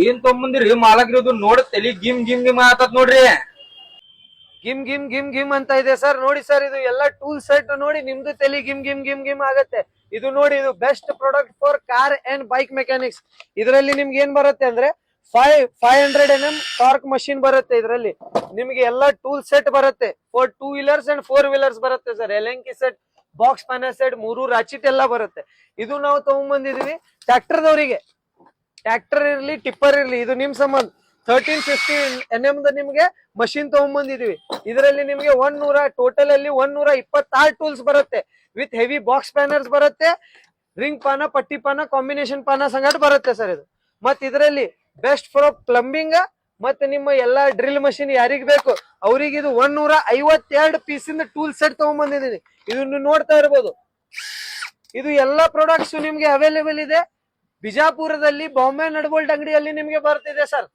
ಏನ್ ತೊಗೊಂಬಂದಿರಿ ಮಾಲಕ್ರಿದು ನೋಡ ತಲಿ ಗಿಮ್ ಗಿಮ್ ಗಿಮ್ ಆತತ್ ನೋಡ್ರಿ. ಗಿಮ್ ಗಿಮ್ ಗಿಮ್ ಗಿಮ್ ಅಂತ ಇದೆ ಸರ್. ನೋಡಿ ಸರ್, ಇದು ಎಲ್ಲ ಟೂಲ್ ಸೆಟ್ ನೋಡಿ ನಿಮ್ದು ತಲೆ ಗಿಮ್ ಗಿಮ್ ಗಿಮ್ ಗಿಮ್ ಆಗತ್ತೆ. ಇದು ನೋಡಿ, ಇದು best product for car and bike mechanics. ಇದರಲ್ಲಿ ನಿಮ್ಗೆ ಏನ್ ಬರುತ್ತೆ ಅಂದ್ರೆ 500 mm ಟಾರ್ಕ್ ಮಷಿನ್ ಬರುತ್ತೆ. ಇದರಲ್ಲಿ ನಿಮ್ಗೆ ಎಲ್ಲ ಟೂಲ್ ಸೆಟ್ ಬರುತ್ತೆ. ಫಾರ್ 2 ವೀಲರ್ಸ್ ಅಂಡ್ 4 ವೀಲರ್ಸ್ ಬರುತ್ತೆ sir. Allen key set, box panel set, 3 ratchet ಎಲ್ಲ ಬರುತ್ತೆ. ಇದು ನಾವು ತಗೊಂಡ್ಬಂದಿದೀವಿ ಟ್ರ್ಯಾಕ್ಟರ್ದವರಿಗೆ. ಟ್ರ್ಯಾಕ್ಟರ್ ಇರ್ಲಿ, ಟಿಪ್ಪರ್ ಇರ್ಲಿ, ಇದು ನಿಮ್ ಸಂಬಂಧ. 1350 mm ನಿಮ್ಗೆ ಮಷಿನ್ ತಗೊಂಡ್ಬಂದಿದೀವಿ. ಇದರಲ್ಲಿ ನಿಮ್ಗೆ ಟೋಟಲ್ ಅಲ್ಲಿ 126 ಟೂಲ್ಸ್ ಬರುತ್ತೆ. ವಿತ್ ಹೆವಿ ಬಾಕ್ಸ್ ಪ್ಯಾನರ್ಸ್ ಬರುತ್ತೆ, ರಿಂಗ್ ಪಾನ, ಪಟ್ಟಿ ಪಾನ, ಕಾಂಬಿನೇಷನ್ ಪಾನ ಸಂಗಟ ಬರುತ್ತೆ ಸರ್ ಇದು. ಮತ್ ಇದರಲ್ಲಿ ಬೆಸ್ಟ್ ಫಾರ್ ಪ್ಲಂಬಿಂಗ್ ಮತ್ತೆ ನಿಮ್ಮ ಎಲ್ಲಾ ಡ್ರಿಲ್ ಮಷಿನ್ ಯಾರಿಗ್ ಬೇಕು ಅವ್ರಿಗೆ ಇದು 152 ಪೀಸಿಂದ ಟೂಲ್ ಸೆಟ್ ತಗೊಂಡ್ಬಂದಿದ್ದೀನಿ. ಇದನ್ನು ನೋಡ್ತಾ ಇರ್ಬೋದು. ಇದು ಎಲ್ಲಾ ಪ್ರಾಡಕ್ಟ್ಸ್ ನಿಮ್ಗೆ ಅವೈಲೇಬಲ್ ಇದೆ. ಬಿಜಾಪುರದಲ್ಲಿ ಬಾಂಬೆ ನಡಗೋಲ್ಡ್ ಅಂಗಡಿಯಲ್ಲಿ ನಿಮ್ಗೆ ಬರ್ತಿದೆ ಸರ್.